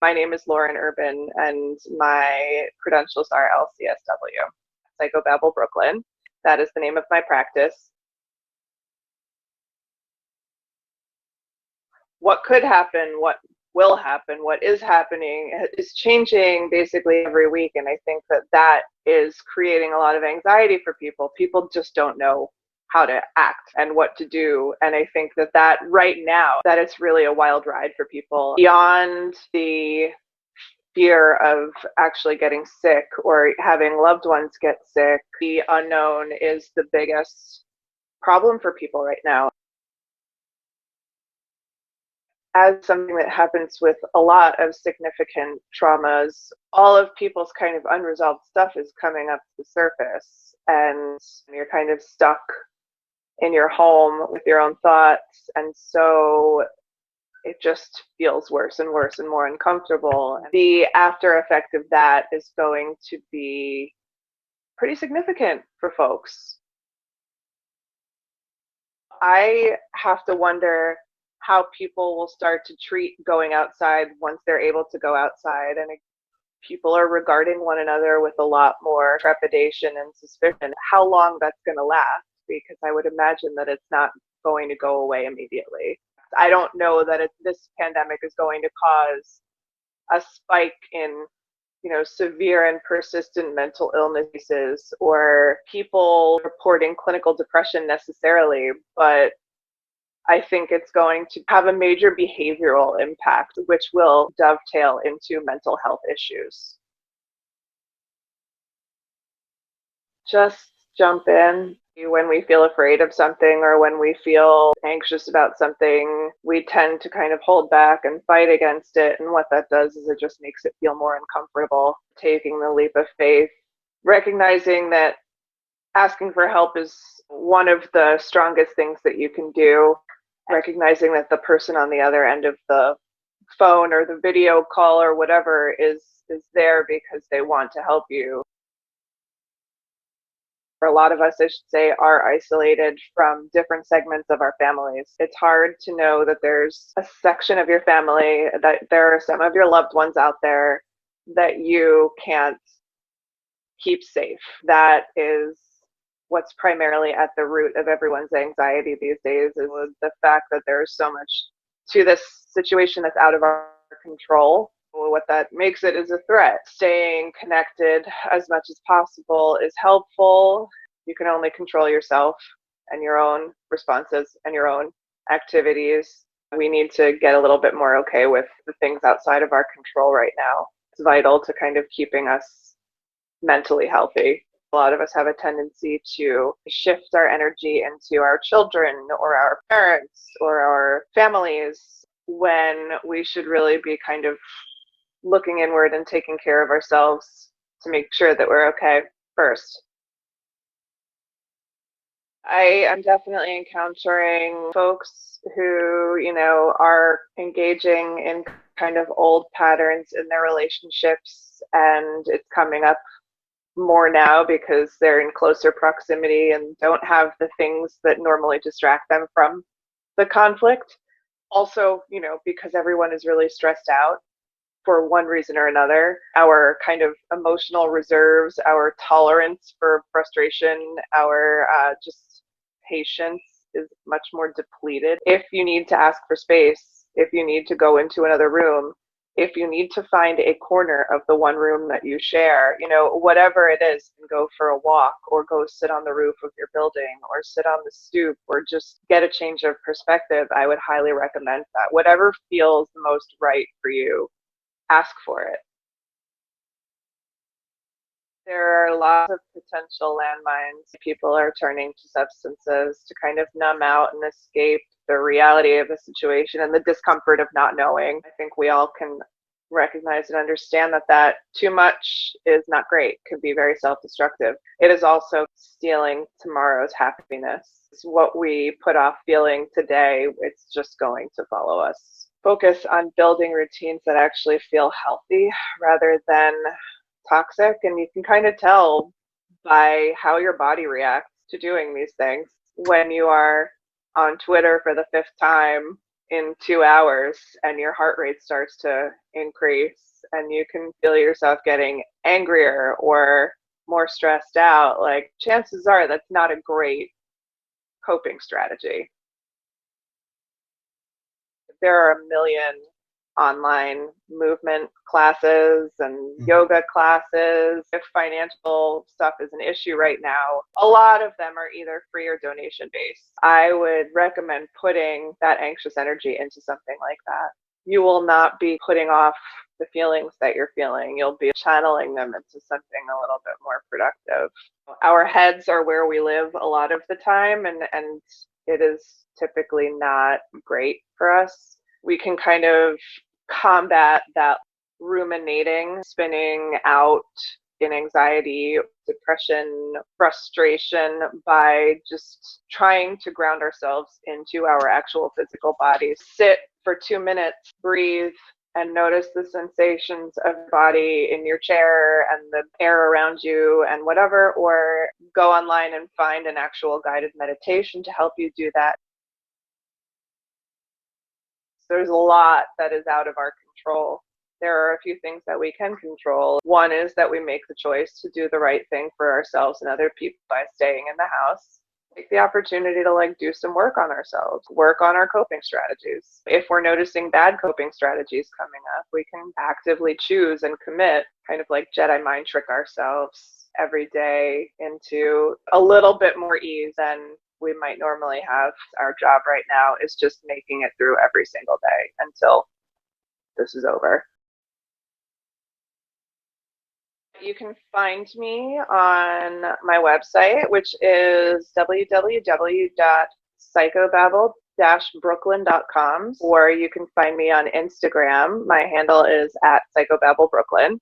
My name is Lauren Urban, and my credentials are LCSW, Psychobabble Brooklyn. That is the name of my practice. What could happen, what will happen, what is happening is changing basically every week. And I think that that is creating a lot of anxiety for people. People just don't know how to act and what to do. And I think that that right now, that it's really a wild ride for people. Beyond the fear of actually getting sick or having loved ones get sick, the unknown is the biggest problem for people right now. As something that happens with a lot of significant traumas, all of people's kind of unresolved stuff is coming up to the surface, and you're kind of stuck in your home with your own thoughts. And so it just feels worse and worse and more uncomfortable. The after effect of that is going to be pretty significant for folks. I have to wonder how people will start to treat going outside once they're able to go outside. And people are regarding one another with a lot more trepidation and suspicion. How long that's going to last, because I would imagine that it's not going to go away immediately. I don't know that this pandemic is going to cause a spike in, severe and persistent mental illnesses or people reporting clinical depression necessarily, but I think it's going to have a major behavioral impact, which will dovetail into mental health issues. Just jump in. When we feel afraid of something or when we feel anxious about something, we tend to kind of hold back and fight against it. And what that does is it just makes it feel more uncomfortable. Taking the leap of faith, recognizing that asking for help is one of the strongest things that you can do. Recognizing that the person on the other end of the phone or the video call or whatever is there because they want to help you. For a lot of us, I should say, are isolated from different segments of our families. It's hard to know that there's a section of your family, that there are some of your loved ones out there that you can't keep safe. That is what's primarily at the root of everyone's anxiety these days, is the fact that there's so much to this situation that's out of our control. What that makes it is a threat. Staying connected as much as possible is helpful. You can only control yourself and your own responses and your own activities. We need to get a little bit more okay with the things outside of our control right now. It's vital to kind of keeping us mentally healthy. A lot of us have a tendency to shift our energy into our children or our parents or our families when we should really be kind of looking inward and taking care of ourselves to make sure that we're okay first. I am definitely encountering folks who, are engaging in kind of old patterns in their relationships, and it's coming up more now because they're in closer proximity and don't have the things that normally distract them from the conflict. Also, because everyone is really stressed out for one reason or another, our kind of emotional reserves, our tolerance for frustration, our just patience is much more depleted. If you need to ask for space, if you need to go into another room, if you need to find a corner of the one room that you share, whatever it is, go for a walk or go sit on the roof of your building or sit on the stoop or just get a change of perspective, I would highly recommend that. Whatever feels the most right for you, ask for it. There are lots of potential landmines. People are turning to substances to kind of numb out and escape the reality of the situation and the discomfort of not knowing. I think we all can recognize and understand that too much is not great, can be very self-destructive. It is also stealing tomorrow's happiness. It's what we put off feeling today, it's just going to follow us. Focus on building routines that actually feel healthy rather than toxic, and you can kind of tell by how your body reacts to doing these things. When you are on Twitter for the 5th time in 2 hours and your heart rate starts to increase and you can feel yourself getting angrier or more stressed out, like chances are that's not a great coping strategy. There are a million online movement classes and yoga classes. If financial stuff is an issue right now, a lot of them are either free or donation based. I would recommend putting that anxious energy into something like that. You will not be putting off the feelings that you're feeling. You'll be channeling them into something a little bit more productive. Our heads are where we live a lot of the time, and it is typically not great for us. We can kind of combat that ruminating, spinning out in anxiety, depression, frustration by just trying to ground ourselves into our actual physical bodies. Sit for 2 minutes, breathe, and notice the sensations of your body in your chair and the air around you and whatever, or go online and find an actual guided meditation to help you do that. There's a lot that is out of our control. There are a few things that we can control. One is that we make the choice to do the right thing for ourselves and other people by staying in the house. Take the opportunity to do some work on ourselves, work on our coping strategies. If we're noticing bad coping strategies coming up, we can actively choose and commit, kind of like Jedi mind trick ourselves every day into a little bit more ease than we might normally have. Our job right now is just making it through every single day until this is over. You can find me on my website, which is www.psychobabble-brooklyn.com, or you can find me on Instagram. My handle is @Psychobabble Brooklyn.